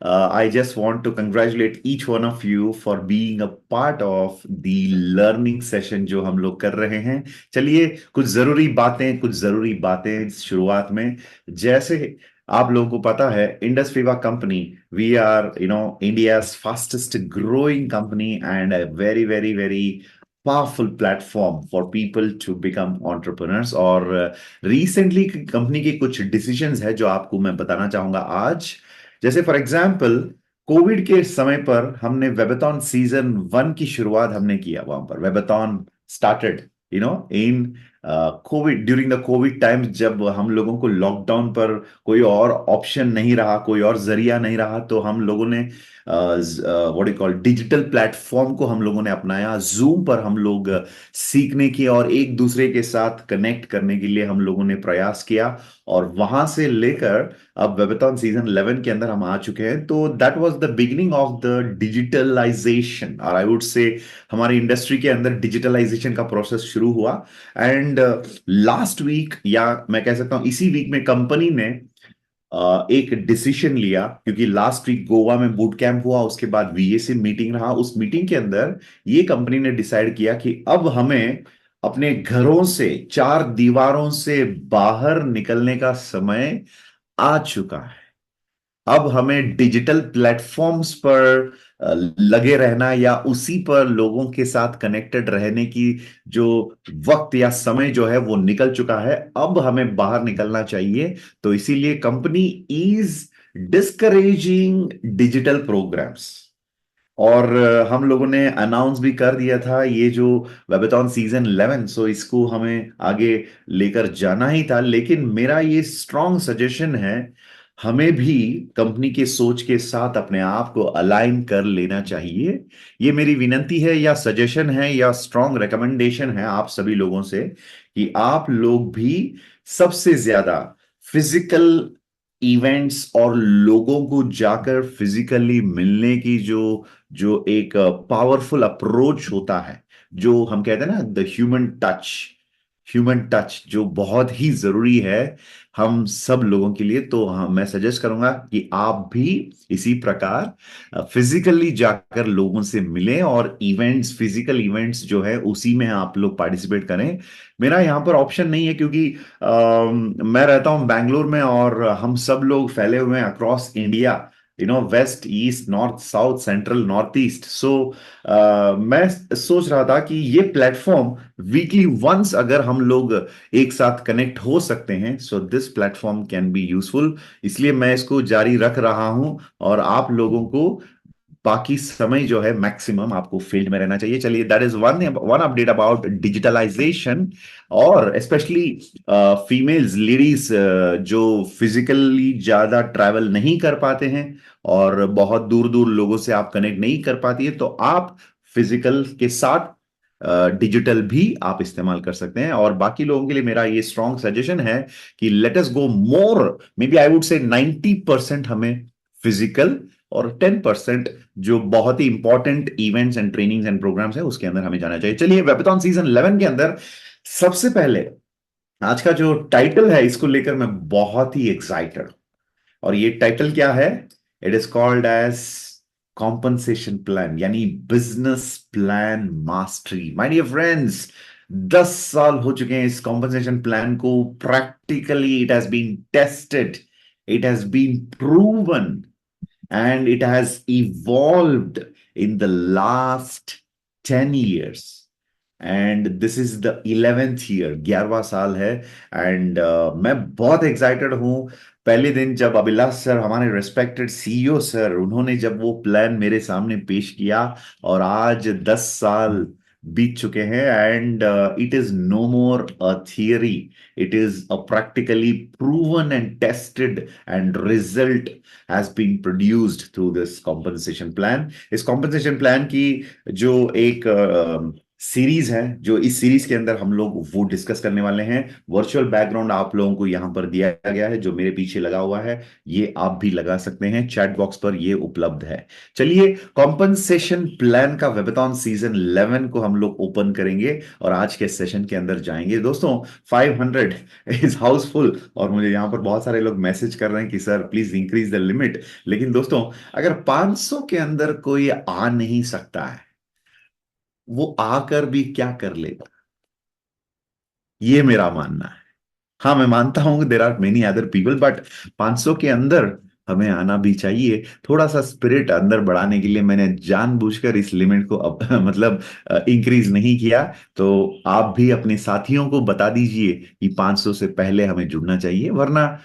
I just want to congratulate each one of you for being a part of the learning session जो हम लोग कर रहे हैं। चलिए, कुछ जरूरी बातें शुरुआत में। जैसे आप लोगों को पता है, Indus Viva company, we are India's fastest growing company and a very very very powerful platform for people to become entrepreneurs। और रिसेंटली कंपनी के कुछ डिसीजंस है जो आपको मैं बताना चाहूंगा आज। जैसे फॉर एग्जाम्पल, कोविड के समय पर हमने वेबथॉन सीजन 1 की शुरुआत हमने किया। वहां पर webathon started in COVID, during the COVID times, जब हम लोगों को लॉकडाउन पर कोई और ऑप्शन नहीं रहा, कोई और जरिया नहीं रहा, तो हम लोगों ने what you call digital platform को हम लोगों ने अपनाया। जूम पर हम लोग सीखने की और एक दूसरे के साथ कनेक्ट करने के लिए हम लोगों ने प्रयास किया। और वहां से लेकर अब वेबथॉन सीजन 11 के अंदर हम आ चुके हैं। तो that was the beginning of the digitalisation, और आई वुड से हमारी इंडस्ट्री के अंदर डिजिटलाइजेशन का प्रोसेस शुरू हुआ। एंड लास्ट वीक, या मैं कह सकता हूं इसी वीक में, कंपनी ने एक डिसीजन लिया, क्योंकि लास्ट वीक गोवा में बूट कैंप हुआ, उसके बाद वीएसी मीटिंग रहा। उस मीटिंग के अंदर ये कंपनी ने डिसाइड किया कि अब हमें अपने घरों से, चार दीवारों से बाहर निकलने का समय आ चुका है। अब हमें डिजिटल प्लेटफॉर्म्स पर लगे रहना, या उसी पर लोगों के साथ कनेक्टेड रहने की जो वक्त या समय जो है वो निकल चुका है। अब हमें बाहर निकलना चाहिए। तो इसीलिए company is discouraging digital programs. और हम लोगों ने अनाउंस भी कर दिया था ये जो वेबथॉन सीजन 11, सो इसको हमें आगे लेकर जाना ही था। लेकिन मेरा ये स्ट्रॉन्ग सजेशन है, हमें भी कंपनी के सोच के साथ अपने आप को अलाइन कर लेना चाहिए। ये मेरी विनंती है, या सजेशन है, या स्ट्रॉन्ग रिकमेंडेशन है आप सभी लोगों से, कि आप लोग भी सबसे ज्यादा फिजिकल इवेंट्स और लोगों को जाकर फिजिकली मिलने की जो जो एक पावरफुल अप्रोच होता है, जो हम कहते हैं ना, द ह्यूमन टच जो बहुत ही जरूरी है हम सब लोगों के लिए। तो हाँ, मैं सजेस्ट करूंगा कि आप भी इसी प्रकार फिजिकली जाकर लोगों से मिलें, और इवेंट्स, फिजिकल इवेंट्स जो है उसी में आप लोग पार्टिसिपेट करें। मेरा यहाँ पर ऑप्शन नहीं है, क्योंकि मैं रहता हूँ बैंगलोर में, और हम सब लोग फैले हुए हैं across India, west, east, north, south, central, north east. So मैं सोच रहा था कि ये प्लेटफॉर्म वीकली वंस अगर हम लोग एक साथ कनेक्ट हो सकते हैं, so this platform can be useful. इसलिए मैं इसको जारी रख रहा हूं। और आप लोगों को बाकी समय जो है मैक्सिमम आपको फील्ड में रहना चाहिए। चलिए, that is one one update about digitalization. और स्पेशली फीमेल्स, लेडीज जो फिजिकली ज्यादा ट्रैवल नहीं कर पाते हैं, और बहुत दूर दूर लोगों से आप कनेक्ट नहीं कर पाती है, तो आप फिजिकल के साथ डिजिटल भी आप इस्तेमाल कर सकते हैं। और बाकी लोगों के लिए मेरा ये स्ट्रॉन्ग सजेशन है कि let us go more, maybe I would say 90% हमें फिजिकल, और 10% जो बहुत ही important events and trainings and programmes है उसके अंदर हमें जाना चाहिए। चलिए, वेबथॉन सीजन 11 के अंदर सबसे पहले आज का जो टाइटल है, इसको लेकर मैं बहुत ही एक्साइटेड हूं। और ये टाइटल क्या है? It is called as compensation plan, यानी business plan mastery. My dear friends, 10 साल हो चुके हैं इस कॉम्पनसेशन प्लान को। Practically it has been tested, it has been proven, and it has evolved in the last 10 years, and this is the 11th year, 11वां साल है। And मैं बहुत एक्साइटेड हूं। पहले दिन जब अभिलाष सर, हमारे रेस्पेक्टेड सीईओ सर, उन्होंने जब वो प्लान मेरे सामने पेश किया, और आज 10 साल बीत चुके हैं, and it is no more a theory, it is a practically proven and tested, and result has been produced through this compensation plan। इस compensation plan की जो एक सीरीज है, जो इस सीरीज के अंदर हम लोग वो डिस्कस करने वाले हैं। वर्चुअल बैकग्राउंड आप लोगों को यहां पर दिया गया है, जो मेरे पीछे लगा हुआ है, ये आप भी लगा सकते हैं, चैट बॉक्स पर ये उपलब्ध है। चलिए, कॉम्पनसेशन प्लान का वेबथॉन सीजन 11 को हम लोग ओपन करेंगे और आज के सेशन के अंदर जाएंगे दोस्तों। 500 इज हाउसफुल, और मुझे यहां पर बहुत सारे लोग मैसेज कर रहे हैं कि sir please increase the limit. लेकिन दोस्तों, अगर 500 के अंदर कोई आ नहीं सकता है, वो आकर भी क्या कर लेगा, ये मेरा मानना है। हाँ, मैं मानता हूं there are many other people, but 500 के अंदर हमें आना भी चाहिए। थोड़ा सा स्पिरिट अंदर बढ़ाने के लिए मैंने जानबूझकर इस लिमिट को अब मतलब इंक्रीज नहीं किया। तो आप भी अपने साथियों को बता दीजिए कि 500 से पहले हमें जुड़ना चाहिए, वरना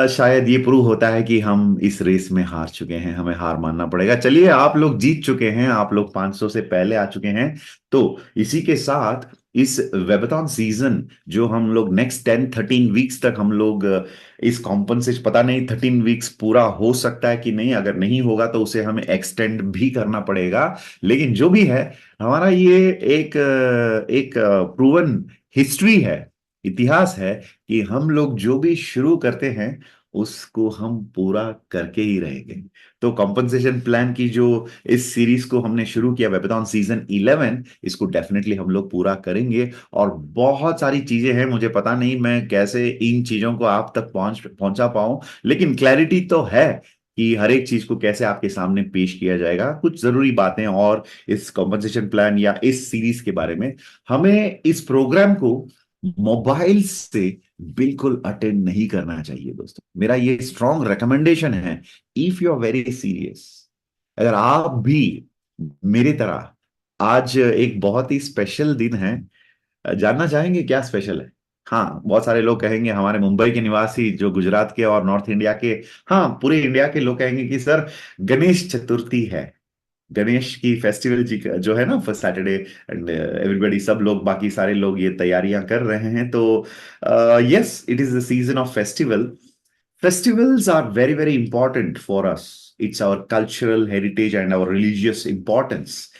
शायद ये प्रूव होता है कि हम इस रेस में हार चुके हैं, हमें हार मानना पड़ेगा। चलिए, आप लोग जीत चुके हैं, आप लोग 500 से पहले आ चुके हैं। तो इसी के साथ इस वेबथॉन सीजन, जो हम लोग नेक्स्ट 10-13 वीक्स तक हम लोग इस कॉम्पनसेशन, पता नहीं 13 वीक्स पूरा हो सकता है कि नहीं, अगर नहीं होगा तो उसे हमें एक्सटेंड भी करना पड़ेगा। लेकिन जो भी है, हमारा ये एक प्रूवन हिस्ट्री है, इतिहास है, कि हम लोग जो भी शुरू करते हैं उसको हम पूरा करके ही रहेंगे। तो कॉम्पनसेशन प्लान की जो इस सीरीज को हमने शुरू किया, वेबथॉन सीजन 11, इसको डेफिनेटली हम लोग पूरा करेंगे। और बहुत सारी चीजें हैं, मुझे पता नहीं मैं कैसे इन चीजों को आप तक पहुंचा पाऊं, लेकिन क्लैरिटी तो है कि हर एक चीज को कैसे आपके सामने पेश किया जाएगा। कुछ जरूरी बातें और इस कॉम्पनसेशन प्लान या इस सीरीज के बारे में, हमें इस प्रोग्राम को मोबाइल से बिल्कुल अटेंड नहीं करना चाहिए दोस्तों। मेरा ये स्ट्रॉन्ग रिकमेंडेशन है। If you are very serious, अगर आप भी मेरी तरह, आज एक बहुत ही स्पेशल दिन है, जानना चाहेंगे क्या स्पेशल है? हाँ, बहुत सारे लोग कहेंगे, हमारे मुंबई के निवासी जो गुजरात के और नॉर्थ इंडिया के, हाँ पूरे इंडिया के लोग कहेंगे कि सर गणेश चतुर्थी है, गणेश की फेस्टिवल जी जो है ना, फर्स्ट सैटरडे, एंड एवरीबडी, सब लोग, बाकी सारे लोग ये तैयारियां कर रहे हैं। तो yes, it is the season of festival. Festivals are very, very important for us. It's our cultural heritage and our religious importance.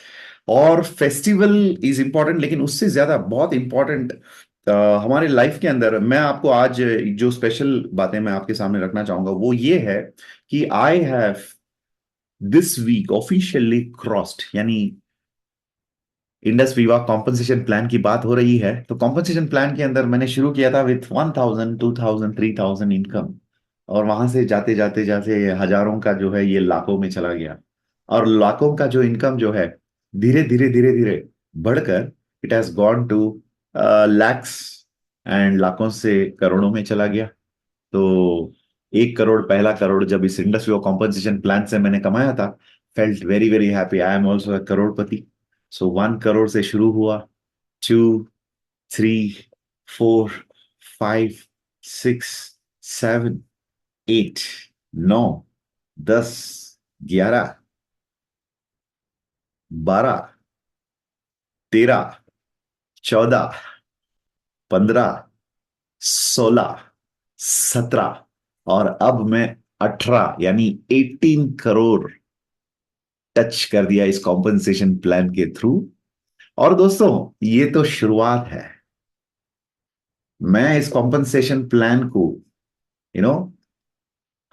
और फेस्टिवल इज इंपॉर्टेंट, लेकिन उससे ज्यादा बहुत इंपॉर्टेंट हमारे लाइफ के अंदर, मैं आपको आज जो स्पेशल बातें मैं आपके सामने रखना चाहूंगा वो ये है कि I have this week officially crossed, यानी इंडस विवा कॉम्पनसेशन प्लान की बात हो रही है, तो कॉम्पनसेशन प्लान के अंदर मैंने शुरू किया था विथ 1000, 2000, 3000 इनकम, और वहां से जाते जाते जाते हजारों का जो है ये लाखों में चला गया। और लाखों का जो इनकम जो है, धीरे धीरे धीरे धीरे बढ़कर it has gone to lakhs, and लाखों से करोड़ों में चला गया। तो 1 करोड़, पहला करोड़ जब इस इंडस्ट्रियल कॉम्पनसेशन प्लान से मैंने कमाया था, felt very very happy, I am also a crorepati. So 1 crore से शुरू हुआ, 2, 3, 4, 5, 6, 7, 8, 9, 10, 11, 12, 13, 14, 15, 16, और अब मैं 18, यानी 18 करोड़ टच कर दिया इस कॉम्पनसेशन प्लान के थ्रू। और दोस्तों, ये तो शुरुआत है। मैं इस कॉम्पनसेशन प्लान को, यू नो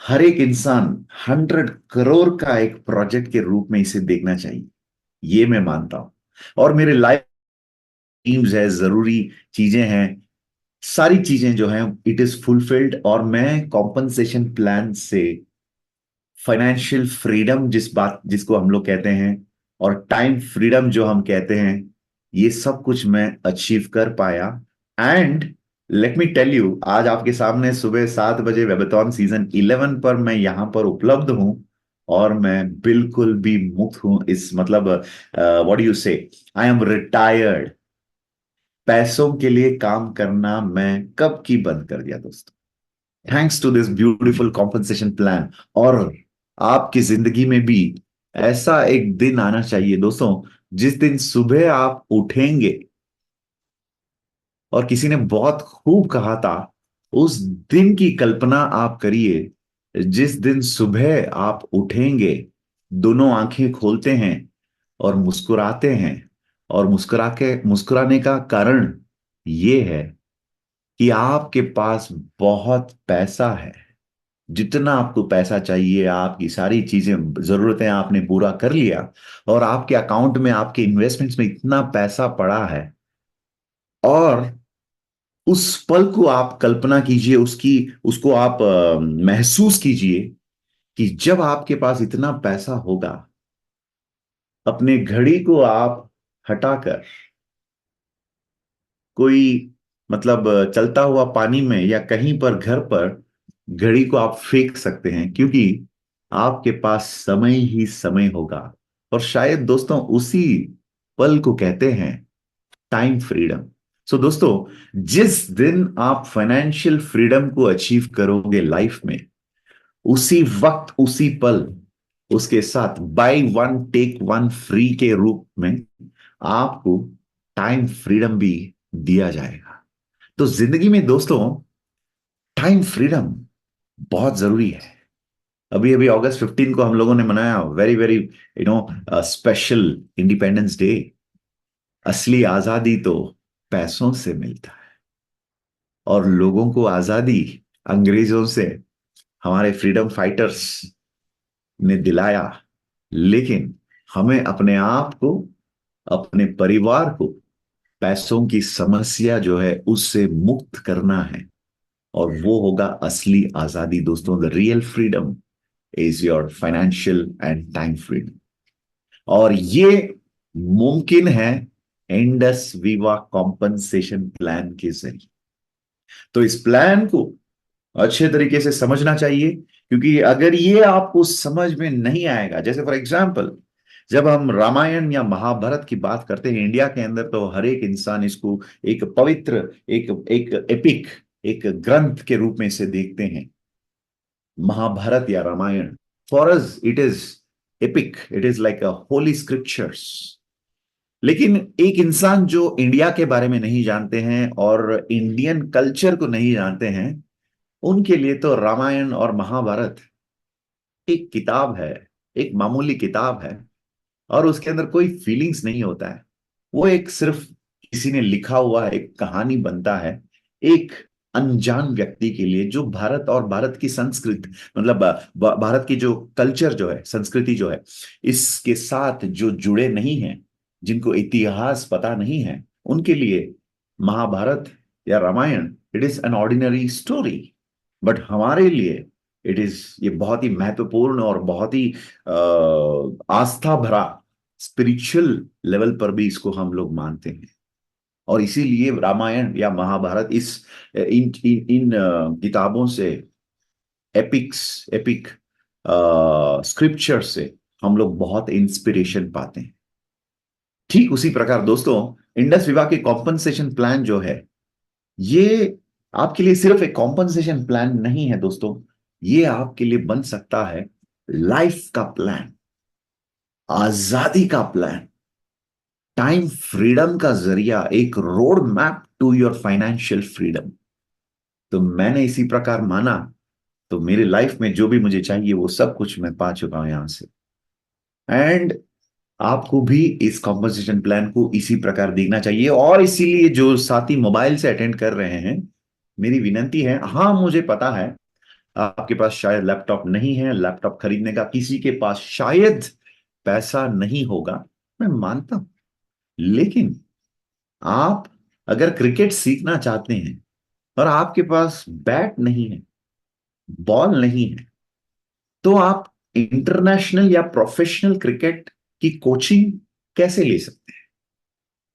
हर एक इंसान 100 करोड़ का एक प्रोजेक्ट के रूप में इसे देखना चाहिए, ये मैं मानता हूं। और मेरे लाइफ टीम्स है, जरूरी चीजें हैं, सारी चीजें जो हैं, इट इज फुलफिल्ड, और मैं कॉम्पनसेशन प्लान से फाइनेंशियल फ्रीडम, जिसको हम लोग कहते हैं, और टाइम फ्रीडम जो हम कहते हैं, ये सब कुछ मैं अचीव कर पाया। And let me tell you, आज आपके सामने सुबह 7 बजे वेबथॉन सीजन 11 पर मैं यहां पर उपलब्ध हूं, और मैं बिल्कुल भी मुक्त हूं इस, मतलब व्हाट यू से, आई एम रिटायर्ड। पैसों के लिए काम करना मैं कब की बंद कर दिया दोस्तों, thanks to this beautiful compensation plan. और आपकी जिंदगी में भी ऐसा एक दिन आना चाहिए दोस्तों, जिस दिन सुबह आप उठेंगे, और किसी ने बहुत खूब कहा था, उस दिन की कल्पना आप करिए, जिस दिन सुबह आप उठेंगे, दोनों आंखें खोलते हैं और मुस्कुराते हैं, और मुस्कुराने का कारण ये है कि आपके पास बहुत पैसा है। जितना आपको पैसा चाहिए, आपकी सारी चीजें, जरूरतें आपने पूरा कर लिया, और आपके अकाउंट में, आपके इन्वेस्टमेंट्स में इतना पैसा पड़ा है। और उस पल को आप कल्पना कीजिए, उसकी उसको आप महसूस कीजिए कि जब आपके पास इतना पैसा होगा, अपने घड़ी को आप हटाकर कोई, मतलब चलता हुआ पानी में या कहीं पर घर पर घड़ी को आप फेंक सकते हैं, क्योंकि आपके पास समय ही समय होगा। और शायद दोस्तों उसी पल को कहते हैं टाइम फ्रीडम। सो दोस्तों, जिस दिन आप फाइनेंशियल फ्रीडम को अचीव करोगे लाइफ में, उसी वक्त, उसी पल, उसके साथ buy one take one free के रूप में आपको टाइम फ्रीडम भी दिया जाएगा। तो जिंदगी में दोस्तों टाइम फ्रीडम बहुत जरूरी है। अभी अभी अगस्त 15 को हम लोगों ने मनाया, very very special independence day. असली आजादी तो पैसों से मिलता है, और लोगों को आजादी अंग्रेजों से हमारे फ्रीडम फाइटर्स ने दिलाया। लेकिन हमें अपने आप को, अपने परिवार को पैसों की समस्या जो है उससे मुक्त करना है, और वो होगा असली आजादी दोस्तों। The real freedom is your financial and time freedom. और ये मुमकिन है इंडस विवा कॉम्पनसेशन प्लान के जरिए। तो इस प्लान को अच्छे तरीके से समझना चाहिए, क्योंकि अगर ये आपको समझ में नहीं आएगा, जैसे फॉर एग्जाम्पल, जब हम रामायण या महाभारत की बात करते हैं इंडिया के अंदर, तो हर एक इंसान इसको एक पवित्र, एक एक एपिक, एक ग्रंथ के रूप में इसे देखते हैं। महाभारत या Ramayana, for us it is epic, it is like a holy scriptures. लेकिन एक इंसान जो इंडिया के बारे में नहीं जानते हैं और इंडियन कल्चर को नहीं जानते हैं, उनके लिए तो रामायण और महाभारत एक किताब है, एक मामूली किताब है, और उसके अंदर कोई फीलिंग्स नहीं होता है। वो एक सिर्फ किसी ने लिखा हुआ एक कहानी बनता है, एक अनजान व्यक्ति के लिए, जो भारत और भारत की संस्कृति, मतलब भारत की जो कल्चर जो है, संस्कृति जो है, इसके साथ जो जुड़े नहीं हैं, जिनको इतिहास पता नहीं है, उनके लिए महाभारत या Ramayana it is an ordinary story. But हमारे लिए इट इज, ये बहुत ही महत्वपूर्ण और बहुत ही आस्था भरा, स्पिरिचुअल लेवल पर भी इसको हम लोग मानते हैं। और इसीलिए रामायण या महाभारत, इस इन किताबों से, एपिक स्क्रिप्चर से हम लोग बहुत इंस्पिरेशन पाते हैं। ठीक उसी प्रकार दोस्तों, इंडस विवा के कॉम्पनसेशन प्लान जो है, ये आपके लिए सिर्फ एक कॉम्पनसेशन प्लान नहीं है दोस्तों, ये आपके लिए बन सकता है लाइफ का प्लान, आजादी का प्लान, टाइम फ्रीडम का जरिया, एक road map to your financial freedom. तो मैंने इसी प्रकार माना, तो मेरी लाइफ में जो भी मुझे चाहिए वो सब कुछ मैं पा चुका हूं यहां से। एंड आपको भी इस कॉम्पोजिशन प्लान को इसी प्रकार देखना चाहिए। और इसीलिए जो साथी मोबाइल से अटेंड कर रहे हैं, मेरी विनती है, हाँ मुझे पता है आपके पास शायद लैपटॉप नहीं है, लैपटॉप खरीदने का किसी के पास शायद पैसा नहीं होगा, मैं मानता हूं। लेकिन आप अगर क्रिकेट सीखना चाहते हैं और आपके पास बैट नहीं है, बॉल नहीं है, तो आप इंटरनेशनल या प्रोफेशनल क्रिकेट की कोचिंग कैसे ले सकते हैं?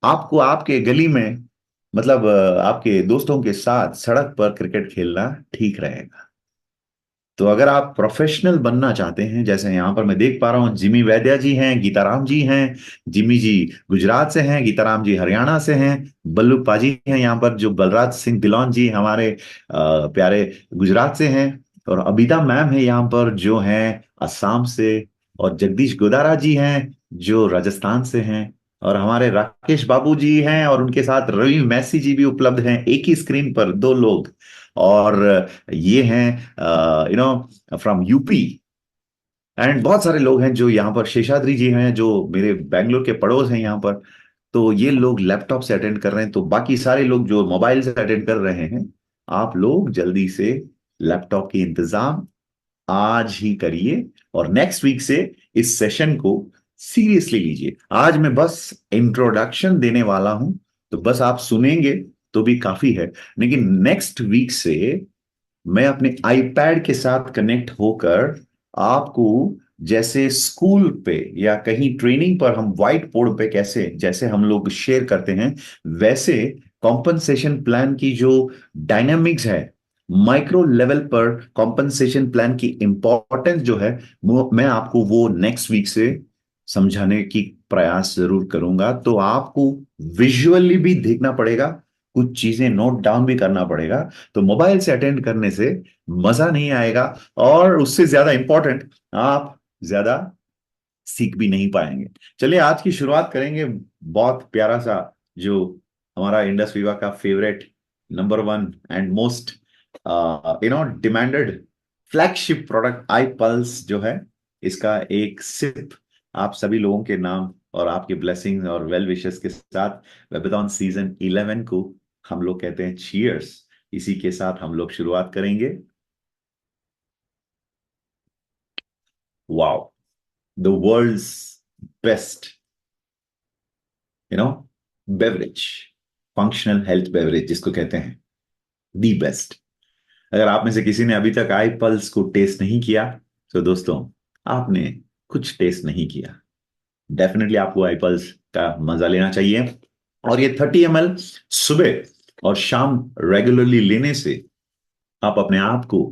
आपको आपके गली में, मतलब आपके दोस्तों के साथ सड़क पर क्रिकेट खेलना ठीक रहेगा। तो अगर आप प्रोफेशनल बनना चाहते हैं, जैसे यहां पर मैं देख पा रहा हूं जिमी वैद्या जी हैं, गीताराम जी हैं। जिमी जी गुजरात से हैं, गीताराम जी हरियाणा से हैं, बल्लू पाजी हैं यहाँ पर, जो बलराज सिंह दिलोन जी हमारे प्यारे गुजरात से हैं, और अबिता मैम है यहाँ पर जो हैं असम से, और जगदीश गोदारा जी हैं जो राजस्थान से हैं, और हमारे राकेश बाबू जी हैं, और उनके साथ रवि मैसी जी भी उपलब्ध हैं, एक ही स्क्रीन पर दो लोग। और ये हैं फ्रॉम यूपी। एंड बहुत सारे लोग हैं जो यहाँ पर, शेषाद्री जी हैं जो मेरे बैंगलोर के पड़ोस हैं यहाँ पर। तो ये लोग लैपटॉप से अटेंड कर रहे हैं, तो बाकी सारे लोग जो मोबाइल से अटेंड कर रहे हैं, आप लोग जल्दी से लैपटॉप की इंतजाम आज ही करिए और नेक्स्ट वीक से इस सेशन को सीरियसली लीजिए। आज मैं बस इंट्रोडक्शन देने वाला हूं, तो बस आप सुनेंगे तो भी काफी है, लेकिन नेक्स्ट वीक से मैं अपने आईपैड के साथ कनेक्ट होकर आपको, जैसे स्कूल पे या कहीं ट्रेनिंग पर हम व्हाइट बोर्ड पे कैसे जैसे हम लोग शेयर करते हैं, वैसे कॉम्पनसेशन प्लान की जो डायनामिक्स है, माइक्रो लेवल पर कॉम्पनसेशन प्लान की इंपॉर्टेंस जो है, मैं आपको वो नेक्स्ट वीक से समझाने की प्रयास जरूर करूंगा। तो आपको विजुअली भी देखना पड़ेगा, कुछ चीजें नोट डाउन भी करना पड़ेगा। तो मोबाइल से अटेंड करने से मजा नहीं आएगा, और उससे ज्यादा इंपॉर्टेंट, आप ज्यादा सीख भी नहीं पाएंगे। चलिए आज की शुरुआत करेंगे बहुत प्यारा सा, जो हमारा इंडस विवा का favourite, number one and most demanded flagship product I pulse जो है, इसका एक सिप आप सभी लोगों के नाम और आपके ब्लेसिंग्स और वेल विशेस के साथ वेबथॉन सीजन 11 को हम लोग कहते हैं चीयर्स। इसी के साथ हम लोग शुरुआत करेंगे। Wow, the world's best you know beverage, functional health beverage जिसको कहते हैं, दी बेस्ट। अगर आप में से किसी ने अभी तक आई पल्स को टेस्ट नहीं किया, तो दोस्तों आपने कुछ टेस्ट नहीं किया। डेफिनेटली आपको आई पल्स का मजा लेना चाहिए, और ये 30 ml सुबह और शाम रेगुलरली लेने से आप अपने आप को,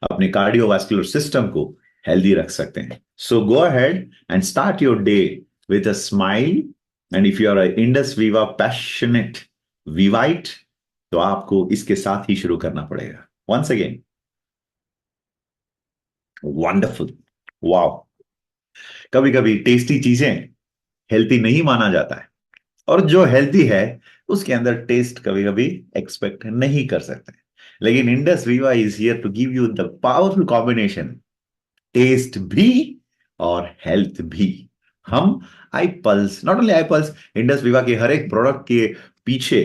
अपने कार्डियोवास्कुलर सिस्टम को हेल्दी रख सकते हैं। So go ahead and start your day with a smile, and if you are Indus Viva passionate Vivaite, तो आपको इसके साथ ही शुरू करना पड़ेगा। Once again, wonderful, wow. कभी कभी टेस्टी चीजें हेल्थी नहीं माना जाता है, और जो हेल्थी है उसके अंदर टेस्ट कभी कभी एक्सपेक्ट नहीं कर सकते, लेकिन Indus Viva is here to give you the powerful combination, taste भी और हेल्थ भी। हम iPulse, not only iPulse, Indus Viva के हर एक प्रोडक्ट के पीछे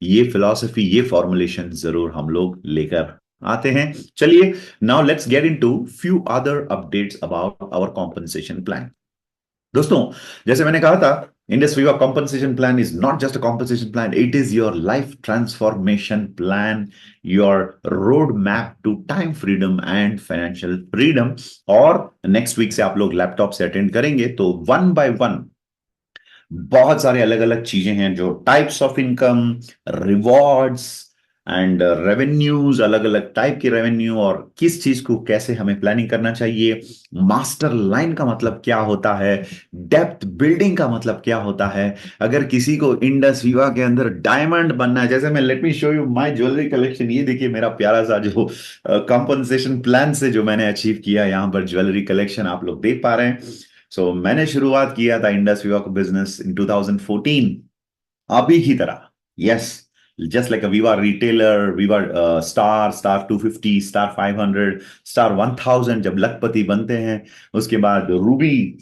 ये फिलॉसफी, ये फॉर्मुलेशन जरूर हम लोग लेकर आते हैं। चलिए, now let's get into few other updates about our compensation plan. दोस्तों, जैसे मैंने कहा था, Indus Viva compensation plan is not just a compensation plan, it is your life transformation plan, your road map to time freedom and financial freedom. और next week से आप लोग laptop से अटेंड करेंगे, तो वन बाय वन बहुत सारे अलग अलग चीजें हैं, जो types of income, rewards and revenues, अलग अलग टाइप की रेवेन्यू, और किस चीज को कैसे हमें प्लानिंग करना चाहिए, मास्टर लाइन का मतलब क्या होता है, डेप्थ बिल्डिंग का मतलब क्या होता है, अगर किसी को इंडस विवा के अंदर डायमंड बनना है, जैसे मैं, let me show you my jewellery collection. ये देखिए मेरा प्यारा सा जो कंपनसेशन प्लान से जो मैंने अचीव किया, यहाँ पर ज्वेलरी कलेक्शन आप लोग देख पा रहे हैं। मैंने शुरुआत किया था इंडस विवा को बिजनेस इन 2014, अभी की तरह। यस, जस्ट लाइक अ Viva retailer, Viva star, star 250, star 500, star 1000 जब लखपति बनते हैं, उसके बाद रूबी,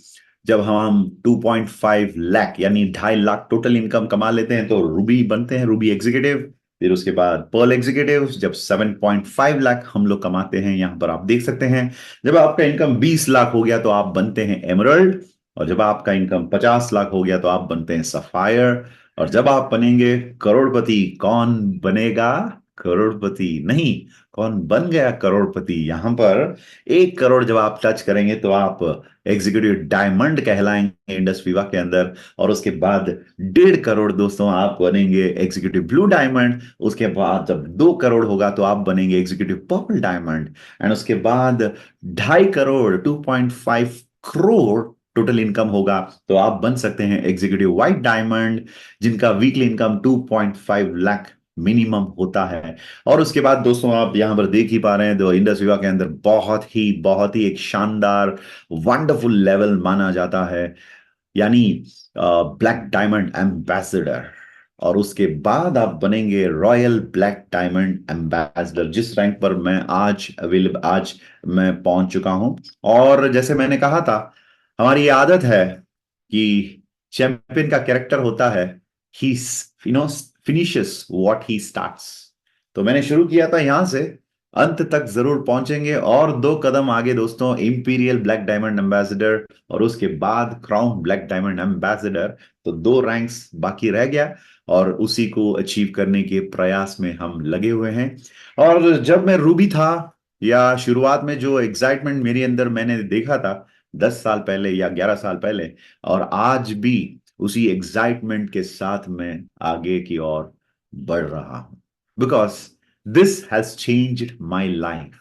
जब हम 2.5 लाख यानी 2.5 लाख टोटल इनकम कमा लेते हैं, तो रूबी बनते हैं, रूबी एग्जीक्यूटिव। फिर उसके बाद पर्ल एग्जीक्यूटिव, जब 7.5 लाख हम लोग कमाते हैं, यहां पर आप देख सकते हैं। जब आपका इनकम 20 लाख हो गया, तो आप बनते हैं एमरल्ड। और जब आपका इनकम 50 लाख हो गया, तो आप बनते हैं सफायर। और जब आप बनेंगे करोड़पति, कौन बनेगा करोड़पति नहीं, कौन बन गया करोड़पति, यहां पर 1 करोड़ जब आप टच करेंगे, तो आप एग्जीक्यूटिव डायमंड कहलाएंगे इंडस विवा के अंदर। और उसके बाद 1.5 करोड़ दोस्तों आप बनेंगे एग्जीक्यूटिव ब्लू डायमंड। उसके बाद जब 2 करोड़ होगा, तो आप बनेंगे एग्जीक्यूटिव पर्पल डायमंड। एंड उसके बाद 2.5 करोड़, 2.5 करोड़ टोटल इनकम होगा, तो आप बन सकते हैं एग्जीक्यूटिव व्हाइट डायमंड, जिनका वीकली इनकम 2.5 लाख मिनिमम होता है। और उसके बाद दोस्तों आप यहां पर देख ही पा रहे हैं, तो इंडस विवा के अंदर बहुत ही एक शानदार वंडरफुल लेवल माना जाता है, यानी ब्लैक डायमंड एम्बेसडर। और उसके बाद आप बनेंगे रॉयल ब्लैक डायमंड एम्बेसडर, जिस रैंक पर आज मैं पहुंच चुका हूं। और जैसे मैंने कहा था, हमारी ये आदत है कि चैंपियन का कैरेक्टर होता है ही फिनिशेस व्हाट ही स्टार्ट्स। तो मैंने शुरू किया था यहां से, अंत तक जरूर पहुंचेंगे। और 2 कदम आगे दोस्तों, इंपीरियल ब्लैक डायमंड एम्बेसडर, और उसके बाद क्राउन ब्लैक डायमंड एम्बेसडर। तो 2 रैंक्स बाकी रह गया, और उसी को अचीव करने के प्रयास में हम लगे हुए हैं। और जब मैं रूबी था, या शुरुआत में जो एक्साइटमेंट मेरे अंदर मैंने देखा था 10 साल पहले या 11 साल पहले, और आज भी उसी एक्साइटमेंट के साथ मैं आगे की ओर बढ़ रहा हूं। Because this has changed my life,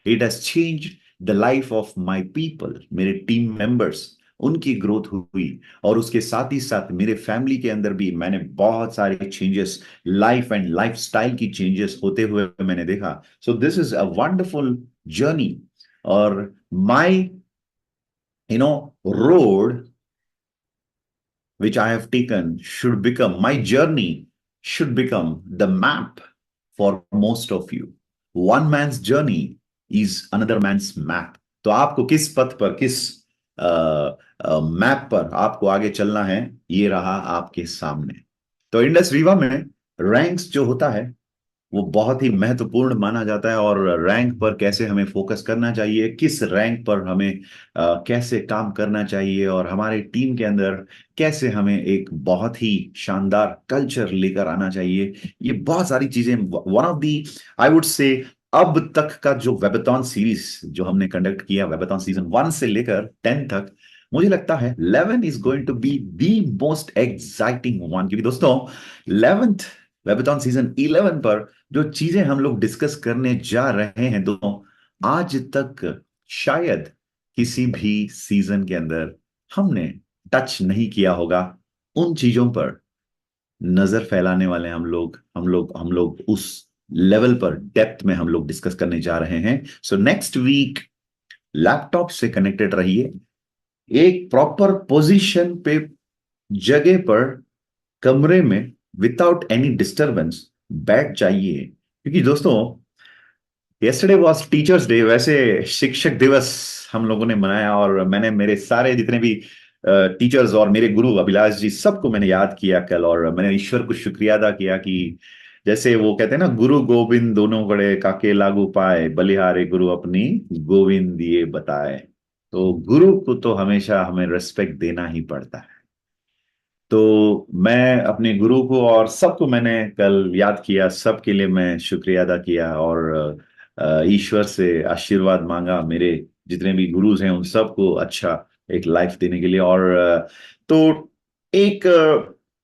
it has changed the life of my people, मेरे टीम मेंबर्स, उनकी ग्रोथ हुई। और उसके साथ ही साथ मेरे फैमिली के अंदर भी मैंने बहुत सारे चेंजेस, लाइफ एंड लाइफस्टाइल की चेंजेस होते हुए मैंने देखा। So this is a wonderful journey. और माई road which I have taken should become, my journey should become the map for most of you. One man's journey is another man's map. तो आपको किस पथ पर, किस मैप पर आपको आगे चलना है, ये रहा आपके सामने। तो इंडस वीवा में रैंक्स जो होता है वो बहुत ही महत्वपूर्ण माना जाता है। और रैंक पर कैसे हमें फोकस करना चाहिए, किस रैंक पर हमें कैसे काम करना चाहिए, और हमारे टीम के अंदर कैसे हमें एक बहुत ही शानदार कल्चर लेकर आना चाहिए, ये बहुत सारी चीजें। One of the, I would से, अब तक का जो वेबथॉन सीरीज जो हमने कंडक्ट किया, वेबथॉन सीजन 1 से लेकर 10 तक, मुझे लगता है 11 is going to be the most exciting one. क्योंकि दोस्तों 11th वेबथॉन सीजन 11 पर जो चीजें हम लोग डिस्कस करने जा रहे हैं दोस्तों, आज तक शायद किसी भी सीजन के अंदर हमने टच नहीं किया होगा। उन चीजों पर नजर फैलाने वाले हम लोग उस लेवल पर, डेप्थ में हम लोग डिस्कस करने जा रहे हैं। सो नेक्स्ट वीक लैपटॉप से कनेक्टेड रहिए, एक प्रॉपर पोजीशन पे, जगह पर, कमरे में, विदाउट एनी डिस्टरबेंस बैठ जाइए। क्योंकि दोस्तों यस्टरडे वाज टीचर्स डे, वैसे शिक्षक दिवस हम लोगों ने मनाया, और मैंने मेरे सारे जितने भी टीचर्स और मेरे गुरु अभिलाष जी, सबको मैंने याद किया कल। और मैंने ईश्वर को शुक्रिया अदा किया कि जैसे वो कहते हैं ना, गुरु गोविंद दोनों बड़े काके लागू पाए, बलिहारे गुरु अपनी गोविंद दिए बताए। तो गुरु को तो हमेशा हमें रिस्पेक्ट देना ही पड़ता है। तो मैं अपने गुरु को और सबको मैंने कल याद किया, सबके लिए मैं शुक्रिया अदा किया, और ईश्वर से आशीर्वाद मांगा मेरे जितने भी गुरुज हैं उन सबको अच्छा एक लाइफ देने के लिए। और तो एक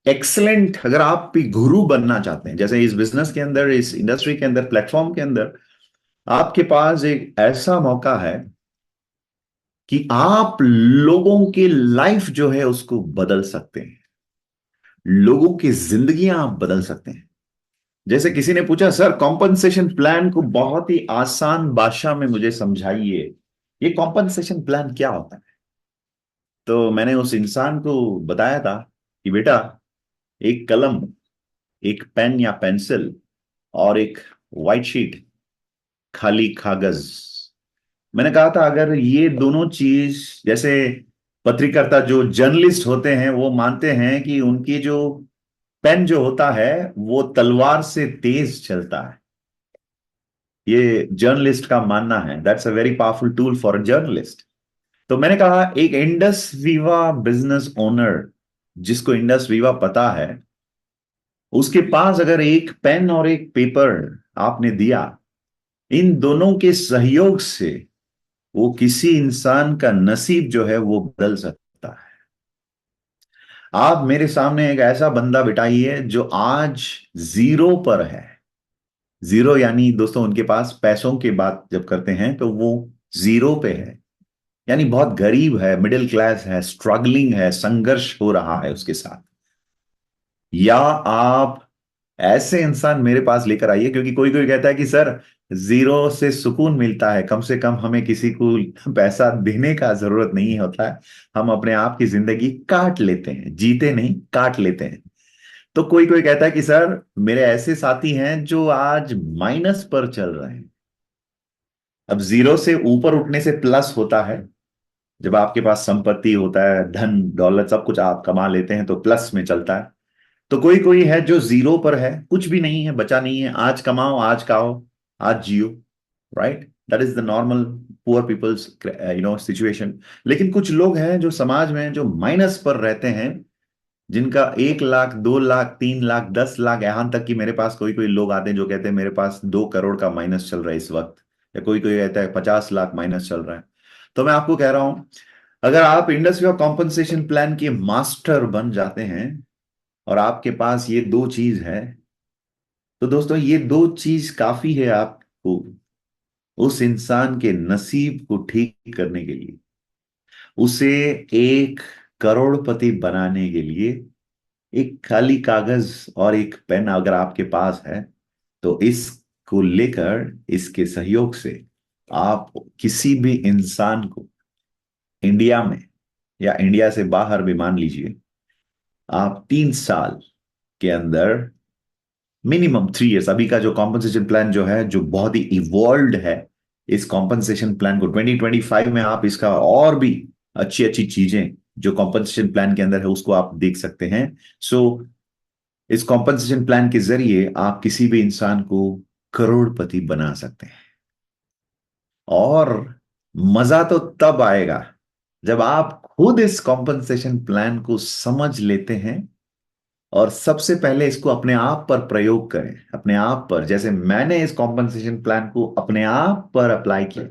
एक्सलेंट, अगर आप भी गुरु बनना चाहते हैं, जैसे इस बिजनेस के अंदर, इस इंडस्ट्री के अंदर, प्लेटफॉर्म के अंदर, आपके पास एक ऐसा मौका है कि आप लोगों की लाइफ जो है उसको बदल सकते हैं, लोगों की जिंदगियां आप बदल सकते हैं। जैसे किसी ने पूछा, सर कॉम्पनसेशन प्लान को बहुत ही आसान भाषा में मुझे समझाइए, ये कॉम्पनसेशन प्लान क्या होता है। तो मैंने उस इंसान को बताया था कि बेटा, एक कलम, एक पेन या पेंसिल, और एक व्हाइट शीट, खाली कागज। मैंने कहा था अगर ये दोनों चीज, जैसे पत्रकारिता, जो जर्नलिस्ट होते हैं वो मानते हैं कि उनकी जो पेन जो होता है वो तलवार से तेज चलता है, ये जर्नलिस्ट का मानना है। That's a very powerful tool for a journalist. तो मैंने कहा एक इंडस वीवा बिजनेस ओनर, जिसको इंडस वीवा पता है, उसके पास अगर एक पेन और एक पेपर आपने दिया, इन दोनों के सहयोग से वो किसी इंसान का नसीब जो है वो बदल सकता है। आप मेरे सामने एक ऐसा बंदा बिठाइए जो आज जीरो पर है। जीरो यानी दोस्तों, उनके पास पैसों की बात जब करते हैं तो वो जीरो पे है, यानी बहुत गरीब है, मिडिल क्लास है, स्ट्रगलिंग है, संघर्ष हो रहा है उसके साथ। या आप ऐसे इंसान मेरे पास लेकर आइए, क्योंकि कोई कोई कहता है कि सर जीरो से सुकून मिलता है, कम से कम हमें किसी को पैसा देने का जरूरत नहीं होता है, हम अपने आप की जिंदगी काट लेते हैं, जीते नहीं काट लेते हैं। तो कोई कोई कहता है कि सर मेरे ऐसे साथी हैं जो आज माइनस पर चल रहे हैं। अब जीरो से ऊपर उठने से प्लस होता है, जब आपके पास संपत्ति होता है, धन दौलत सब कुछ आप कमा लेते हैं तो प्लस में चलता है। तो कोई कोई है जो जीरो पर है, कुछ भी नहीं है, बचा नहीं है, आज कमाओ आज खाओ आज जियो, right? That is the normal poor people's situation. लेकिन कुछ लोग हैं जो समाज में जो माइनस पर रहते हैं, जिनका 1 लाख 2 लाख 3 लाख 10 लाख, यहां तक कि मेरे पास कोई कोई लोग आते हैं जो कहते हैं मेरे पास 2 करोड़ का माइनस चल रहा है इस वक्त, या कोई कोई कहता है 50 लाख माइनस चल रहा है। तो मैं आपको कह रहा हूं, अगर आप इंडस्ट्री ऑफ कॉम्पनसेशन प्लान के मास्टर बन जाते हैं और आपके पास ये दो चीज है, तो दोस्तों ये दो चीज काफी है आपको उस इंसान के नसीब को ठीक करने के लिए, उसे एक करोड़पति बनाने के लिए। एक खाली कागज और एक पेन अगर आपके पास है, तो इसको लेकर, इसके सहयोग से आप किसी भी इंसान को इंडिया में या इंडिया से बाहर भी मान लीजिए, आप 3 साल के अंदर, मिनिमम 3 इयर्स, अभी का जो कॉम्पनसेशन प्लान जो है जो बहुत ही इवॉल्व है, इस कॉम्पनसेशन प्लान को 2025 में आप इसका और भी अच्छी अच्छी चीजें जो कॉम्पनसेशन प्लान के अंदर है उसको आप देख सकते हैं। सो इस कॉम्पनसेशन प्लान के जरिए आप किसी भी इंसान को करोड़पति बना सकते हैं। और मजा तो तब आएगा जब आप खुद इस कॉम्पनसेशन प्लान को समझ लेते हैं और सबसे पहले इसको अपने आप पर प्रयोग करें, अपने आप पर। जैसे मैंने इस कॉम्पनसेशन प्लान को अपने आप पर अप्लाई किया,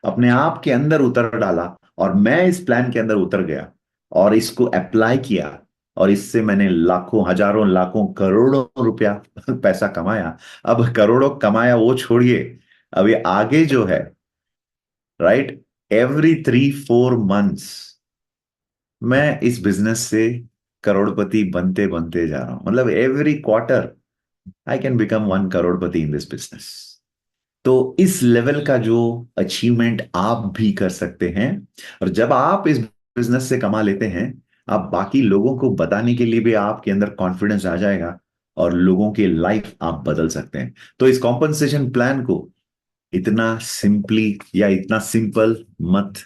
अपने आप के अंदर उतर डाला, और मैं इस प्लान के अंदर उतर गया और इसको अप्लाई किया, और इससे मैंने लाखों हजारों लाखों करोड़ों रुपया पैसा कमाया। अब करोड़ों कमाया वो छोड़िए, अभी आगे जो है, राइट, एवरी 3-4 मंथ्स मैं इस बिजनेस से करोड़पति बनते बनते जा रहा हूं। मतलब every quarter I can become 1 Crorepati in this business. तो इस लेवल का जो अचीवमेंट आप भी कर सकते हैं, और जब आप इस बिजनेस से कमा लेते हैं, आप बाकी लोगों को बताने के लिए भी आपके अंदर कॉन्फिडेंस आ जाएगा, और लोगों की लाइफ आप बदल सकते हैं। तो इस कॉम्पनसेशन प्लान को इतना सिंपली या इतना सिंपल मत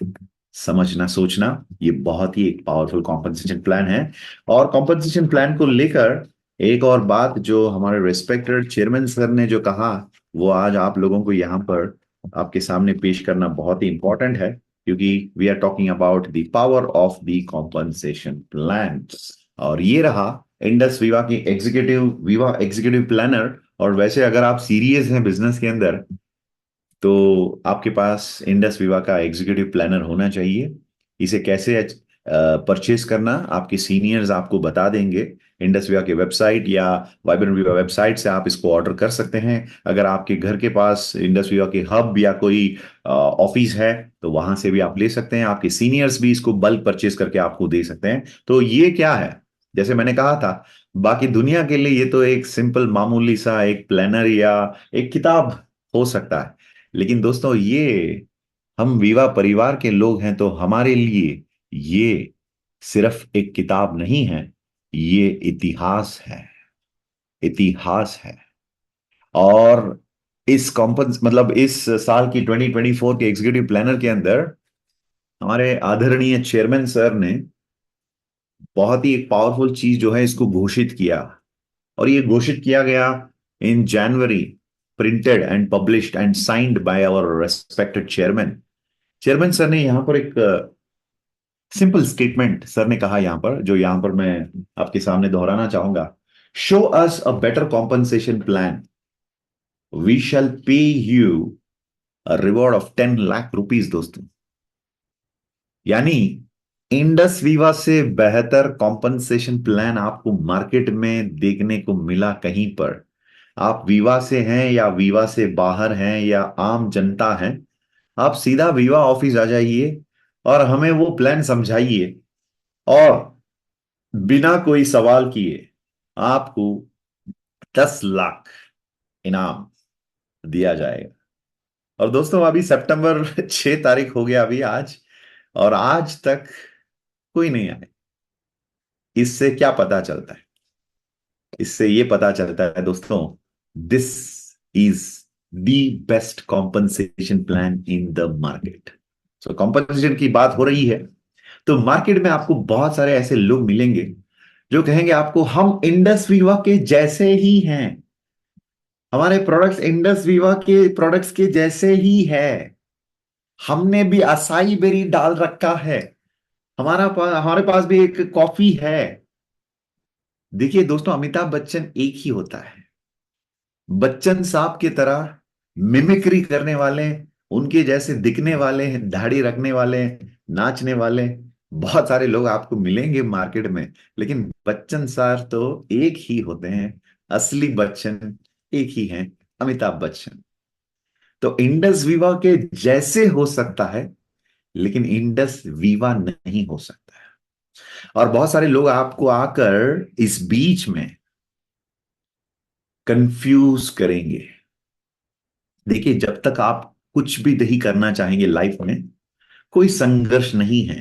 समझना सोचना, ये बहुत ही एक पावरफुल कॉम्पनसेशन प्लान है। और कॉम्पनसेशन प्लान को लेकर एक और बात जो हमारे रिस्पेक्टेड चेयरमैन सर ने जो कहा, वो आज आप लोगों को यहाँ पर आपके सामने पेश करना बहुत ही इंपॉर्टेंट है, क्योंकि we are talking about the power of the compensation plan. और ये रहा इंडस विवा एग्जीक्यूटिव प्लानर। और वैसे अगर आप सीरियस हैं बिजनेस के अंदर, तो आपके पास इंडस विवा का एग्जीक्यूटिव प्लानर होना चाहिए। इसे कैसे परचेज करना आपके सीनियर्स आपको बता देंगे। इंडस विवा के वेबसाइट या वाइब्रेंट विवा वेबसाइट से आप इसको ऑर्डर कर सकते हैं। अगर आपके घर के पास इंडस विवा के हब या कोई ऑफिस है, तो वहां से भी आप ले सकते हैं। आपके सीनियर्स भी इसको बल्क परचेज करके आपको दे सकते हैं। तो ये क्या है, जैसे मैंने कहा था, बाकी दुनिया के लिए ये तो एक सिंपल मामूली सा एक प्लानर या एक किताब हो सकता है, लेकिन दोस्तों ये, हम विवा परिवार के लोग हैं, तो हमारे लिए ये सिर्फ एक किताब नहीं है, ये इतिहास है, इतिहास है। और इस कॉम्पन्स मतलब इस साल की 2024 के एग्जीक्यूटिव प्लानर के अंदर हमारे आदरणीय चेयरमैन सर ने बहुत ही एक पावरफुल चीज जो है इसको घोषित किया। और ये घोषित किया गया in January, printed and published and signed by our respected chairman. Chairman sir ने यहां पर एक सिंपल स्टेटमेंट सर ने कहा यहां पर, जो यहां पर मैं आपके सामने दोहराना चाहूंगा। Show us a better compensation plan, we shall pay you a reward of 10 lakh rupees. दोस्तों, यानी इंडस वीवा से बेहतर कॉम्पनसेशन प्लान आपको मार्केट में देखने को मिला कहीं पर? आप वीवा से हैं या वीवा से बाहर हैं या आम जनता हैं, आप सीधा वीवा ऑफिस आ जाइए और हमें वो प्लान समझाइए, और बिना कोई सवाल किए आपको 10 लाख इनाम दिया जाएगा। और दोस्तों अभी सितंबर 6 तारीख हो गया अभी आज, और आज तक कोई नहीं आया। इससे क्या पता चलता है? इससे ये पता चलता है दोस्तों, this is the best compensation plan in the market. So compensation की बात हो रही है, तो मार्केट में आपको बहुत सारे ऐसे लोग मिलेंगे जो कहेंगे आपको हम इंडस वीवा के जैसे ही हैं, हमारे प्रोडक्ट्स इंडस वीवा के प्रोडक्ट्स के जैसे ही है, हमने भी असाई बेरी डाल रखा है, हमारे पास भी एक कॉफी है। देखिए दोस्तों, अमिताभ बच्चन एक ही होता है। बच्चन साहब की तरह मिमिक्री करने वाले, उनके जैसे दिखने वाले, दाढ़ी रखने वाले, नाचने वाले बहुत सारे लोग आपको मिलेंगे मार्केट में, लेकिन बच्चन सर तो एक ही होते हैं। असली बच्चन एक ही हैं, अमिताभ बच्चन। तो इंडस वीवा के जैसे हो सकता है, लेकिन इंडस वीवा नहीं हो सकता है। और बहुत सारे लोग आपको आकर इस बीच में कंफ्यूज करेंगे। देखिए, जब तक आप कुछ भी नहीं करना चाहेंगे लाइफ में, कोई संघर्ष नहीं है,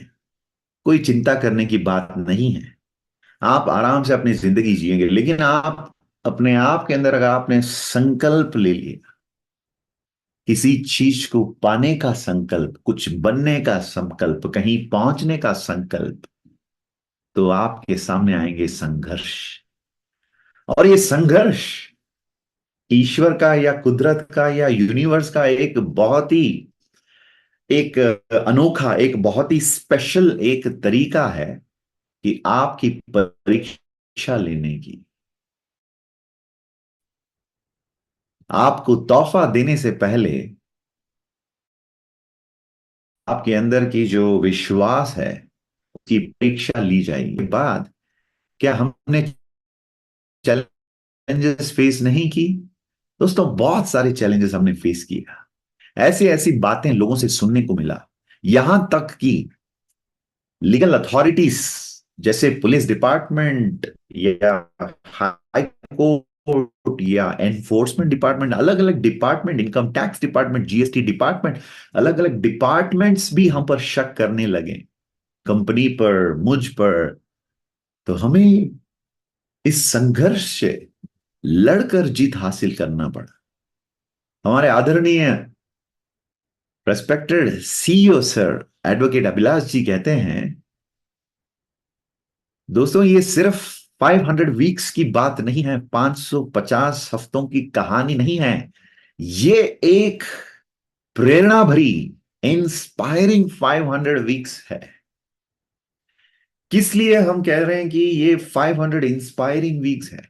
कोई चिंता करने की बात नहीं है। आप आराम से अपनी जिंदगी जिएंगे, लेकिन आप अपने आप के अंदर अगर आपने संकल्प ले लिया, किसी चीज को पाने का संकल्प, कुछ बनने का संकल्प, कहीं पहुंचने का संकल्प, तो आपके सामने आएंगे संघर्ष। और ये संघर्ष ईश्वर का या कुदरत का या यूनिवर्स का एक बहुत ही एक अनोखा, एक बहुत ही स्पेशल एक तरीका है कि आपकी परीक्षा लेने की, आपको तोहफा देने से पहले आपके अंदर की जो विश्वास है उसकी परीक्षा ली जाएगी। बाद क्या हमने चैलेंजेस फेस नहीं की? दोस्तों, बहुत सारे चैलेंजेस हमने फेस किया। ऐसी ऐसी बातें लोगों से सुनने को मिला, यहां तक कि लीगल अथॉरिटीज जैसे पुलिस डिपार्टमेंट या हाई कोर्ट या एनफोर्समेंट डिपार्टमेंट, अलग अलग department, income tax department, GST department, अलग अलग डिपार्टमेंट्स भी हम पर शक करने लगे, कंपनी पर, मुझ पर। तो हमें इस संघर्ष से लड़कर जीत हासिल करना पड़ा। हमारे आदरणीय respected CEO sir advocate Abhilash ji कहते हैं, दोस्तों ये सिर्फ 500 वीक्स की बात नहीं है, 550 हफ्तों की कहानी नहीं है, ये एक प्रेरणा भरी, इंस्पायरिंग 500 वीक्स है। किस लिए हम कह रहे हैं कि ये 500 इंस्पायरिंग वीक्स है?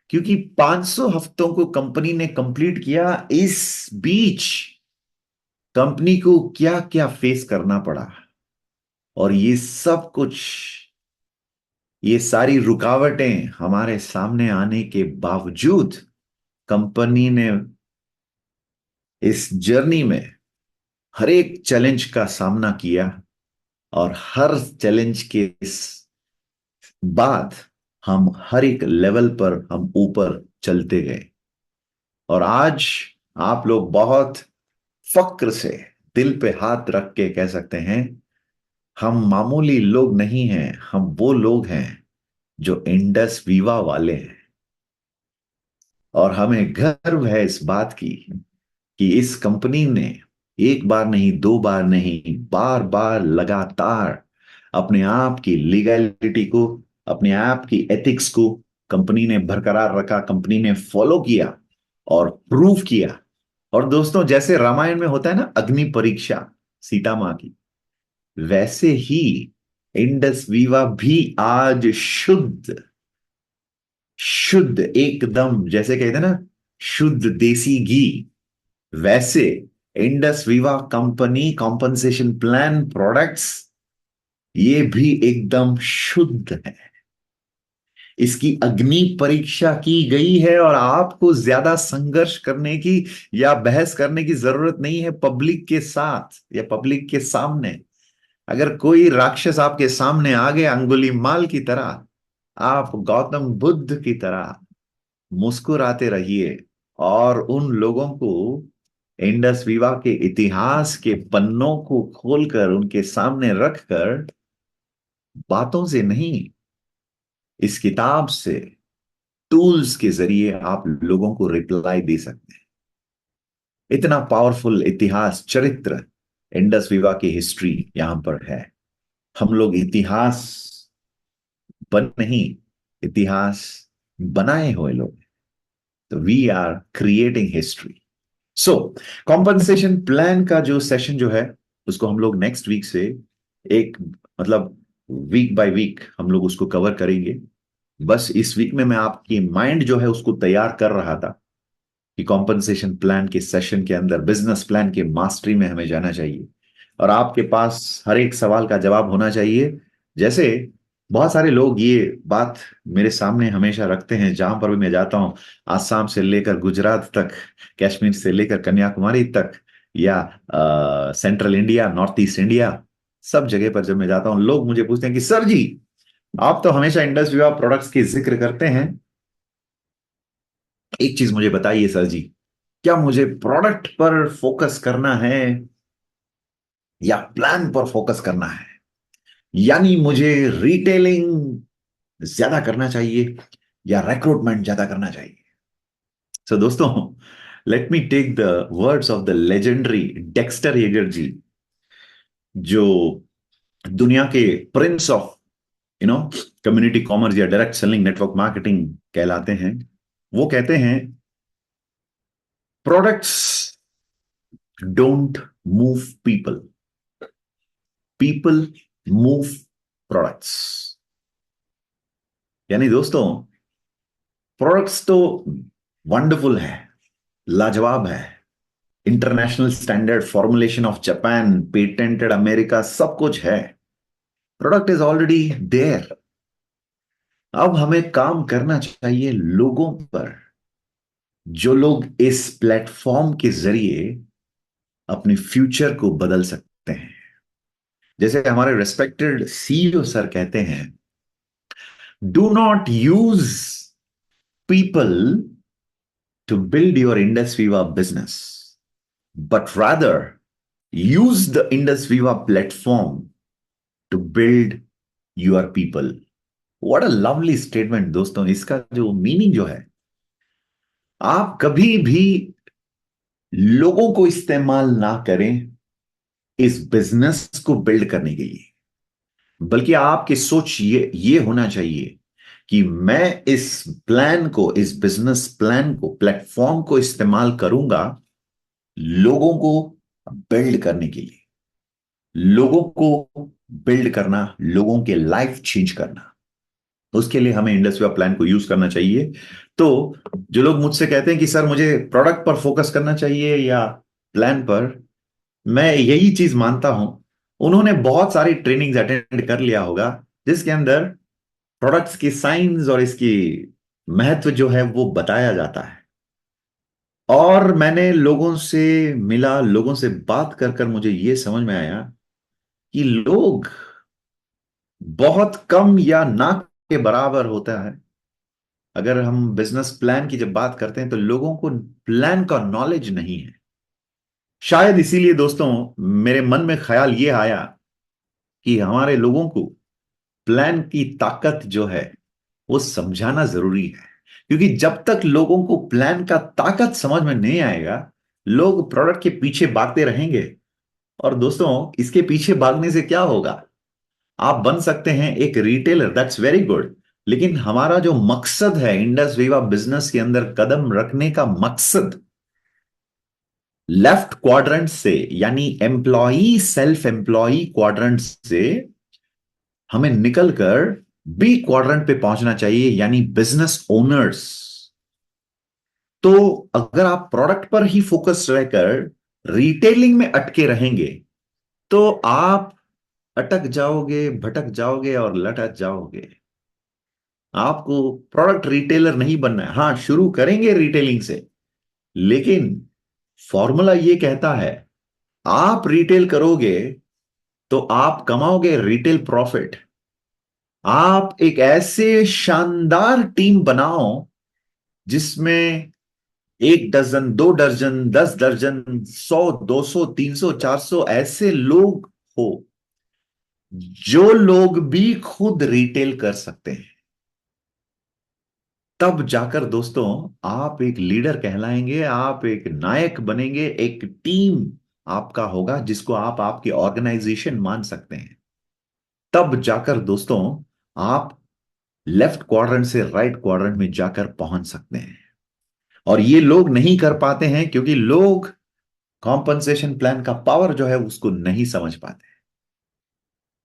क्योंकि 500 हफ्तों को कंपनी ने कंप्लीट किया। इस बीच कंपनी को क्या क्या फेस करना पड़ा, और ये सब कुछ, ये सारी रुकावटें हमारे सामने आने के बावजूद कंपनी ने इस जर्नी में हर एक चैलेंज का सामना किया, और हर चैलेंज के बाद हम हर एक लेवल पर हम ऊपर चलते गए। और आज आप लोग बहुत फक्र से दिल पे हाथ रख के कह सकते हैं, हम मामूली लोग नहीं हैं, हम वो लोग हैं जो इंडस वीवा वाले हैं। और हमें गर्व है इस बात की कि इस कंपनी ने एक बार नहीं, दो बार नहीं, बार बार लगातार अपने आप की लीगैलिटी को, अपने आप की एथिक्स को कंपनी ने बरकरार रखा, कंपनी ने फॉलो किया और प्रूव किया। और दोस्तों, जैसे रामायण में होता है ना अग्नि परीक्षा सीता मां की, वैसे ही इंडस वीवा भी आज शुद्ध, शुद्ध एकदम, जैसे कहते हैं ना शुद्ध देसी घी, वैसे Indus Viva company compensation plan products ये भी एकदम शुद्ध है। इसकी अग्नि परीक्षा की गई है, और आपको ज्यादा संघर्ष करने की या बहस करने की जरूरत नहीं है पब्लिक के साथ या पब्लिक के सामने। अगर कोई राक्षस आपके सामने आ गया अंगुली माल की तरह, आप गौतम बुद्ध की तरह मुस्कुराते रहिए, और उन लोगों को इंडस वीवा के इतिहास के पन्नों को खोलकर उनके सामने रखकर, बातों से नहीं, इस किताब से, टूल्स के जरिए आप लोगों को रिप्लाई दे सकते हैं। इतना पावरफुल इतिहास चरित्र इंडस वीवा की हिस्ट्री यहां पर है। हम लोग इतिहास बन नहीं, इतिहास बनाए हुए लोग। तो we are creating history. So compensation plan का जो सेशन जो है, उसको हम लोग नेक्स्ट वीक से एक मतलब वीक बाय वीक हम लोग उसको कवर करेंगे। बस इस वीक में मैं आपकी माइंड जो है उसको तैयार कर रहा था कि कॉम्पनसेशन प्लान के सेशन के अंदर बिजनेस प्लान के मास्टरी में हमें जाना चाहिए, और आपके पास हर एक सवाल का जवाब होना चाहिए। जैसे बहुत सारे लोग ये बात मेरे सामने हमेशा रखते हैं, जहां पर भी मैं जाता हूं, आसाम से लेकर गुजरात तक, कश्मीर से लेकर कन्याकुमारी तक, या central India, north east India, सब जगह पर जब मैं जाता हूं लोग मुझे पूछते हैं कि सर जी, आप तो हमेशा इंडस्ट्री ऑफ प्रोडक्ट्स की जिक्र करते हैं, एक चीज मुझे बताइए सर जी, क्या मुझे प्रोडक्ट पर फोकस करना है या प्लान पर फोकस करना है? यानी मुझे रिटेलिंग ज्यादा करना चाहिए या रिक्रूटमेंट ज्यादा करना चाहिए? सो दोस्तों, let me take the words of the legendary Dexter Yager ji, जो दुनिया के प्रिंस ऑफ कम्युनिटी कॉमर्स या डायरेक्ट सेलिंग नेटवर्क मार्केटिंग कहलाते हैं। वो कहते हैं, products don't move people, people move products. यानी दोस्तों, प्रोडक्ट्स तो वंडरफुल है, लाजवाब है, international standard, formulation of Japan, patented America, सब कुछ है। Product is already there. अब हमें काम करना चाहिए लोगों पर, जो लोग इस प्लेटफॉर्म के जरिए अपने फ्यूचर को बदल सकते हैं। जैसे हमारे रेस्पेक्टेड सीईओ सर कहते हैं, do not use people to build your Indus Viva business, but rather use the Indus Viva platform to build your people. What a lovely statement दोस्तों। इसका जो मीनिंग जो है, आप कभी भी लोगों को इस्तेमाल ना करें इस बिजनेस को बिल्ड करने के लिए, बल्कि आपकी सोच ये होना चाहिए कि मैं इस प्लान को, इस बिजनेस प्लान को, प्लेटफॉर्म को इस्तेमाल करूंगा लोगों को बिल्ड करने के लिए, लोगों को बिल्ड करना, लोगों के लाइफ चेंज करना। उसके लिए हमें इंडस्ट्री ऑफ प्लान को यूज करना चाहिए। तो जो लोग मुझसे कहते हैं कि सर मुझे प्रोडक्ट पर फोकस करना चाहिए या प्लान पर, मैं यही चीज मानता हूं, उन्होंने बहुत सारी ट्रेनिंग्स अटेंड कर लिया होगा जिसके अंदर प्रोडक्ट्स की साइंस और इसकी महत्व जो है वो बताया जाता है। और मैंने लोगों से मिला, लोगों से बात कर कर मुझे ये समझ में आया कि लोग बहुत कम या ना के बराबर होता है। अगर हम बिजनेस प्लान की जब बात करते हैं तो लोगों को प्लान का नॉलेज नहीं है। शायद इसीलिए दोस्तों मेरे मन में ख्याल ये आया कि हमारे लोगों को प्लान की ताकत जो है वो समझाना जरूरी है। क्योंकि जब तक लोगों को प्लान का ताकत समझ में नहीं आएगा, लोग प्रोडक्ट के पीछे भागते रहेंगे। और दोस्तों, इसके पीछे भागने से क्या होगा? आप बन सकते हैं एक रिटेलर, दैट्स वेरी गुड, लेकिन हमारा जो मकसद है इंडस वीवा बिजनेस के अंदर कदम रखने का मकसद, लेफ्ट क्वाड्रेंट से यानी एम्प्लॉई सेल्फ एम्प्लॉई क्वाड्रेंट से हमें निकलकर बी क्वाड्रेंट पे पहुंचना चाहिए, यानी बिजनेस ओनर्स। तो अगर आप प्रोडक्ट पर ही फोकस रहकर रिटेलिंग में अटके रहेंगे तो आप अटक जाओगे, भटक जाओगे और लटक जाओगे। आपको प्रोडक्ट रिटेलर नहीं बनना है। हाँ, शुरू करेंगे रिटेलिंग से, लेकिन फॉर्मूला ये कहता है, आप रिटेल करोगे तो आप कमाओगे रिटेल प्रॉफिट। आप एक ऐसे शानदार टीम बनाओ जिसमें 1 दर्जन, 2 दर्जन, 10 दर्जन, 100, 200, 300, 400 ऐसे लोग हो जो लोग भी खुद रिटेल कर सकते हैं। तब जाकर दोस्तों आप एक लीडर कहलाएंगे, आप एक नायक बनेंगे, एक टीम आपका होगा जिसको आप आपकी ऑर्गेनाइजेशन मान सकते हैं। तब जाकर दोस्तों आप लेफ्ट क्वाड्रेंट से राइट क्वाड्रेंट में जाकर पहुंच सकते हैं। और ये लोग नहीं कर पाते हैं क्योंकि लोग कॉम्पनसेशन प्लान का पावर जो है उसको नहीं समझ पाते।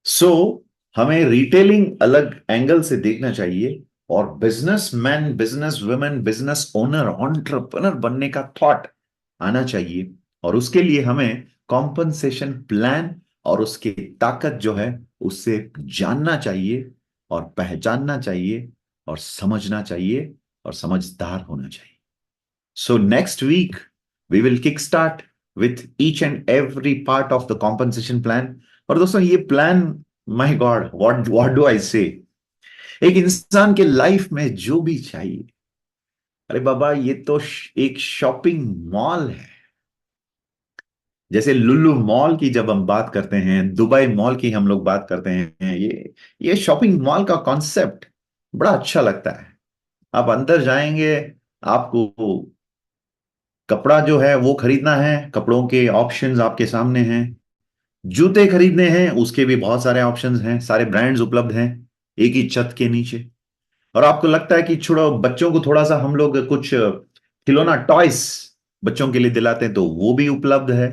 सो हमें रिटेलिंग अलग एंगल से देखना चाहिए, और businessman, business women, business owner, entrepreneur बनने का थॉट आना चाहिए। और उसके लिए हमें कॉम्पनसेशन प्लान और उसकी ताकत जो है उससे जानना चाहिए, और पहचानना चाहिए, और समझना चाहिए, और समझदार होना चाहिए। So next week, we will kickstart with each and every part of the compensation plan. और दोस्तों ये plan, my God, what do I से, एक इंसान के लाइफ में जो भी चाहिए, अरे बाबा ये तो एक शॉपिंग मॉल है। जैसे लुल्लू मॉल की जब हम बात करते हैं, दुबई मॉल की हम लोग बात करते हैं, ये शॉपिंग मॉल का कॉन्सेप्ट बड़ा अच्छा लगता है। आप अंदर जाएंगे, आपको कपड़ा जो है वो खरीदना है, कपड़ों के ऑप्शंस आपके सामने हैं। जूते खरीदने हैं, उसके भी बहुत सारे ऑप्शंस हैं, सारे ब्रांड्स उपलब्ध हैं एक ही छत के नीचे। और आपको लगता है कि छोड़ो, बच्चों को थोड़ा सा हम लोग कुछ खिलौना टॉयस बच्चों के लिए दिलाते हैं, तो वो भी उपलब्ध है।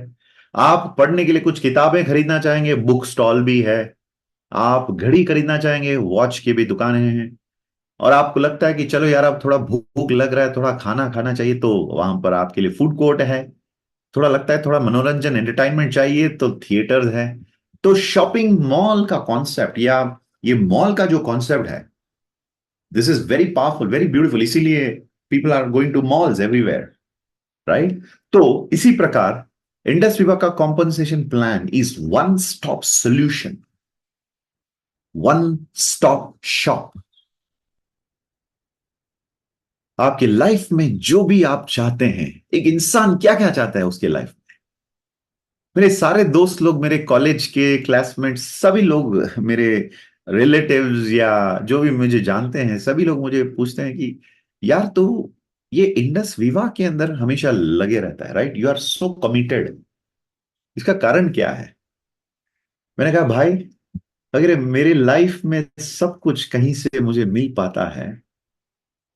आप पढ़ने के लिए कुछ किताबें खरीदना चाहेंगे, बुक स्टॉल भी है। आप घड़ी खरीदना चाहेंगे, वॉच की भी दुकानें हैं। और आपको लगता है कि चलो यार अब थोड़ा भूख भूख लग रहा है, थोड़ा खाना खाना चाहिए, तो वहां पर आपके लिए फूड कोर्ट है। थोड़ा लगता है थोड़ा मनोरंजन, एंटरटेनमेंट चाहिए, तो थिएटर्स है। तो शॉपिंग मॉल का कॉन्सेप्ट, या ये मॉल का जो कॉन्सेप्ट है, this is very powerful, very beautiful. इसीलिए people are going to malls everywhere, right? तो इसी प्रकार इंडस विवा का compensation plan is one stop solution, one stop shop. आपके लाइफ में जो भी आप चाहते हैं, एक इंसान क्या क्या चाहता है उसके लाइफ, मेरे सारे दोस्त लोग, मेरे कॉलेज के क्लासमेट्स, सभी लोग, मेरे रिलेटिव्स या जो भी मुझे जानते हैं, सभी लोग मुझे पूछते हैं कि यार तू ये इंडस विवा के अंदर हमेशा लगे रहता है, right? You are so committed, इसका कारण क्या है? मैंने कहा भाई, अगर मेरे लाइफ में सब कुछ कहीं से मुझे मिल पाता है,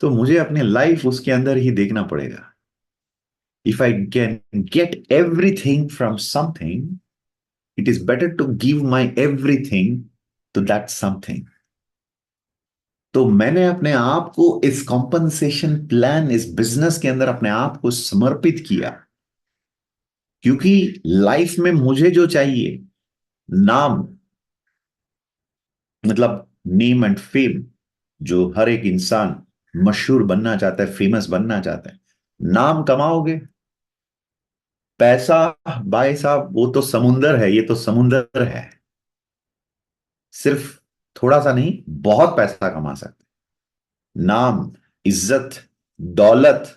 तो मुझे अपने लाइफ उसके अंदर ही देखना पड़ेगा। If I can get everything from something, it is better to give my everything to that something. तो मैंने अपने आप को इस कॉम्पनसेशन प्लान, इस बिजनेस के अंदर अपने आप को समर्पित किया, क्योंकि लाइफ में मुझे जो चाहिए, नाम, मतलब नेम एंड फेम, जो हर एक इंसान मशहूर बनना चाहता है, फेमस बनना चाहता है। नाम कमाओगे, पैसा, भाई साहब वो तो समुंदर है, ये तो समुंदर है। सिर्फ थोड़ा सा नहीं, बहुत पैसा कमा सकते हैं। नाम, इज्जत, दौलत,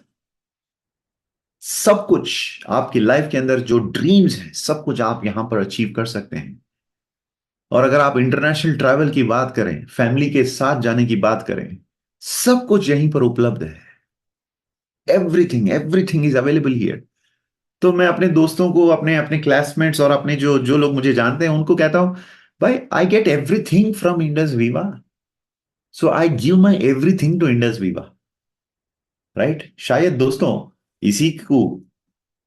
सब कुछ आपकी लाइफ के अंदर जो ड्रीम्स हैं, सब कुछ आप यहां पर अचीव कर सकते हैं। और अगर आप इंटरनेशनल ट्रैवल की बात करें, फैमिली के साथ जाने की बात करें, सब कुछ यहीं पर उपलब्ध है। Everything, everything is available here. तो मैं अपने दोस्तों को, अपने अपने क्लासमेट्स और अपने जो जो लोग मुझे जानते हैं उनको कहता हूं, भाई I get everything from Indus Viva, so I give my everything to Indus Viva, right? शायद दोस्तों इसी को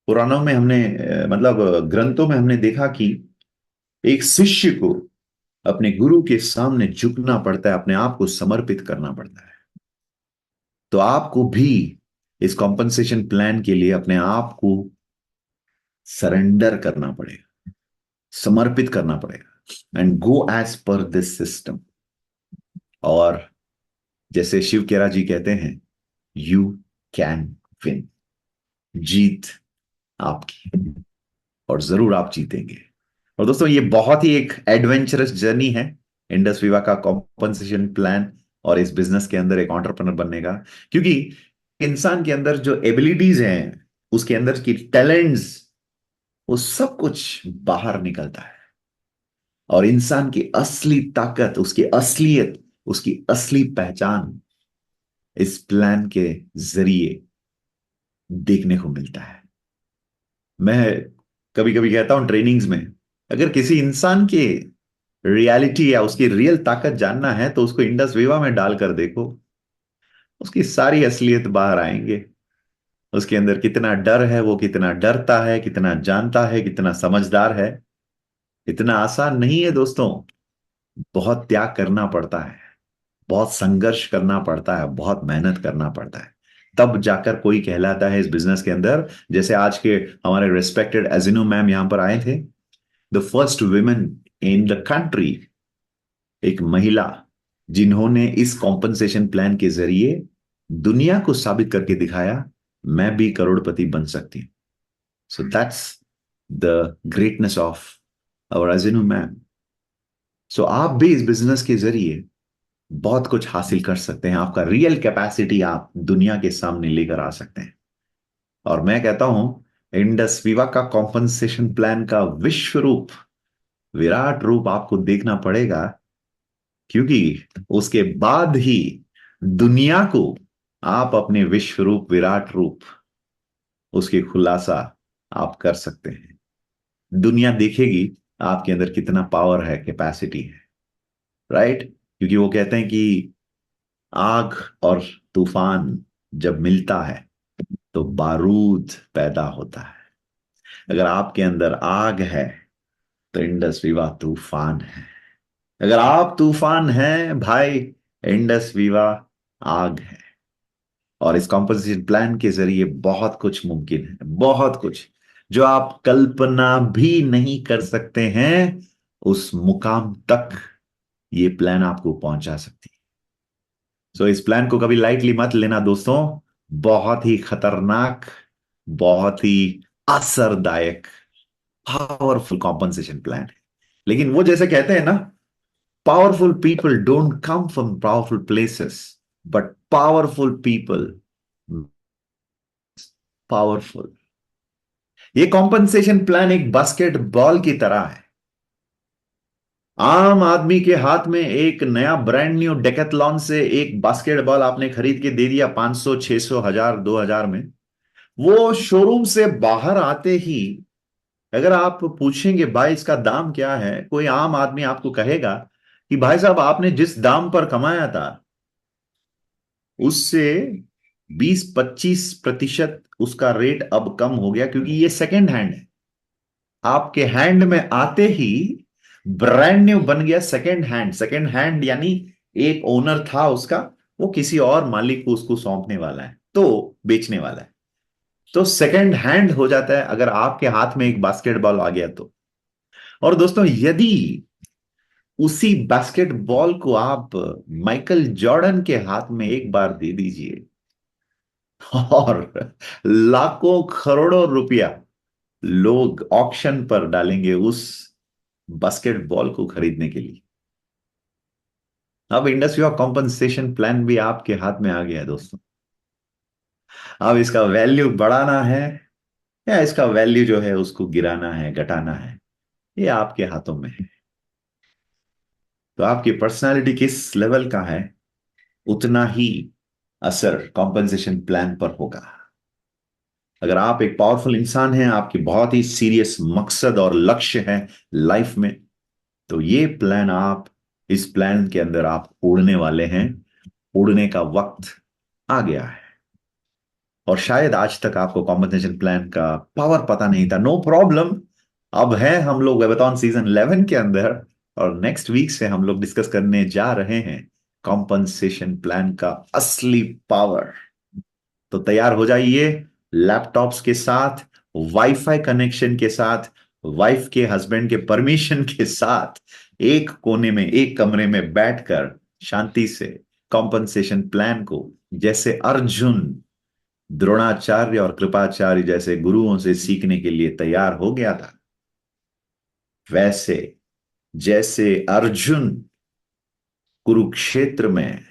पुराणों में हमने मतलब ग्रंथों में हमने देखा कि एक शिष्य को अपने गुरु के सामने झुकना पड़ता है, अपने आप को समर्पित करना पड़ता है। तो आपको भी इस कॉम्पनसेशन प्लान के लिए अपने आप को सरेंडर करना पड़ेगा, समर्पित करना पड़ेगा, and go as per this system. और जैसे शिव केरा जी कहते हैं, यू कैन विन, जीत आपकी, और जरूर आप जीतेंगे। और दोस्तों ये बहुत ही एक एडवेंचरस जर्नी है, इंडस विवा का कॉम्पनसेशन प्लान और इस बिजनेस के अंदर एक एंटरप्रेन्योर बनने का। क्योंकि इंसान के अंदर जो एबिलिटीज हैं, उसके अंदर की टैलेंट्स, वो सब कुछ बाहर निकलता है। और इंसान की असली ताकत, उसकी असलियत, उसकी असली पहचान इस प्लान के जरिए देखने को मिलता है। मैं कभी कभी कहता हूं ट्रेनिंग्स में, अगर किसी इंसान के रियलिटी या उसकी रियल ताकत जानना है तो उसको इंडस विवा में डालकर देखो, उसकी सारी असलियत बाहर आएंगे। उसके अंदर कितना डर है, वो कितना डरता है, कितना जानता है, कितना समझदार है। इतना आसान नहीं है दोस्तों। बहुत त्याग करना पड़ता है, बहुत संघर्ष करना पड़ता है, बहुत मेहनत करना पड़ता है, तब जाकर कोई कहलाता है इस बिजनेस के अंदर। जैसे आज के हमारे रिस्पेक्टेड एजिनो मैम यहां पर आए थे, the first women in the country, एक महिला जिन्होंने इस कॉम्पनसेशन प्लान के जरिए दुनिया को साबित करके दिखाया मैं भी करोड़पति बन सकती हूँ। So that's the greatness of our Ajinu ma'am. So आप भी इस बिजनेस के जरिए बहुत कुछ हासिल कर सकते हैं, आपका रियल कैपेसिटी आप दुनिया के सामने लेकर आ सकते हैं। और मैं कहता हूं इंडस विवा का कॉम्पनसेशन प्लान का विश्व रूप, विराट रूप आपको देखना पड़ेगा, क्योंकि उसके बाद ही दुनिया को आप अपने विश्व रूप, विराट रूप, उसकी खुलासा आप कर सकते हैं। दुनिया देखेगी आपके अंदर कितना पावर है, कैपेसिटी है। राइट? क्योंकि वो कहते हैं कि आग और तूफान जब मिलता है तो बारूद पैदा होता है। अगर आपके अंदर आग है तो इंडस विवा तूफान है। अगर आप तूफान हैं भाई, इंडस विवा आग है। और इस कॉम्पोजिशन प्लान के जरिए बहुत कुछ मुमकिन है, बहुत कुछ जो आप कल्पना भी नहीं कर सकते हैं, उस मुकाम तक ये प्लान आपको पहुंचा सकती है। सो इस प्लान को कभी लाइटली मत लेना दोस्तों। बहुत ही खतरनाक, बहुत ही असरदायक, पावरफुल कॉम्पनसेशन प्लान है। लेकिन वो जैसे कहते हैं ना, powerful people don't come from powerful places, but powerful people powerful. ये कॉम्पनसेशन प्लान एक बास्केटबॉल की तरह है। आम आदमी के हाथ में एक नया ब्रांड न्यू डेकेथलॉन से एक बास्केटबॉल आपने खरीद के दे दिया 500, 600, 1000, 2000 में। वो शोरूम से बाहर आते ही अगर आप पूछेंगे भाई इसका दाम क्या है, कोई आम आदमी आपको कहेगा कि भाई साहब आपने जिस दाम पर कमाया था उससे 20-25% उसका रेट अब कम हो गया, क्योंकि ये सेकेंड हैंड है। आपके हैंड में आते ही ब्रांड न्यू बन गया सेकेंड हैंड। सेकेंड हैंड यानी एक ओनर था उसका, वो किसी और मालिक को उसको सौंपने वाला है, तो बेचने वाला है, तो सेकेंड हैंड हो जाता है अगर आपके हाथ में एक बास्केटबॉल आ गया तो। और दोस्तों यदि उसी बास्केटबॉल को आप माइकल जॉर्डन के हाथ में एक बार दे दीजिए और लाखों करोड़ों रुपया लोग ऑक्शन पर डालेंगे उस बास्केटबॉल को खरीदने के लिए। अब इंडस्ट्री ऑफ कॉम्पनसेशन प्लान भी आपके हाथ में आ गया है दोस्तों। अब इसका वैल्यू बढ़ाना है या इसका वैल्यू जो है उसको गिराना है, घटाना है, ये आपके हाथों में है। तो आपकी पर्सनालिटी किस लेवल का है, उतना ही असर कॉम्पनसेशन प्लान पर होगा। अगर आप एक पावरफुल इंसान हैं, आपकी बहुत ही सीरियस मकसद और लक्ष्य है लाइफ में, तो ये प्लान आप, इस प्लान के अंदर आप उड़ने वाले हैं। उड़ने का वक्त आ गया है। और शायद आज तक आपको कॉम्पनसेशन प्लान का पावर पता नहीं था, नो प्रॉब्लम। अब है हम लोग वेबथॉन सीजन 11 के अंदर, और नेक्स्ट वीक से हम लोग डिस्कस करने जा रहे हैं कॉम्पनसेशन प्लान का असली पावर। तो तैयार हो जाइए लैपटॉप्स के साथ, वाईफाई कनेक्शन के साथ, वाइफ के हस्बैंड के परमिशन के साथ, एक कोने में, एक कमरे में बैठकर शांति से कॉम्पनसेशन प्लान को, जैसे अर्जुन द्रोणाचार्य और कृपाचार्य जैसे गुरुओं से सीखने के लिए तैयार हो गया था, वैसे जैसे अर्जुन कुरुक्षेत्र में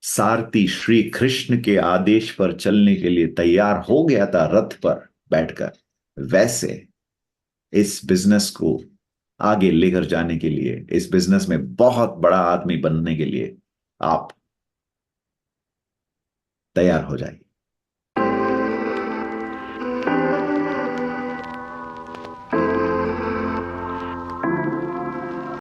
सारथी श्री कृष्ण के आदेश पर चलने के लिए तैयार हो गया था रथ पर बैठकर, वैसे इस बिजनेस को आगे लेकर जाने के लिए, इस बिजनेस में बहुत बड़ा आदमी बनने के लिए आप तैयार हो जाइए।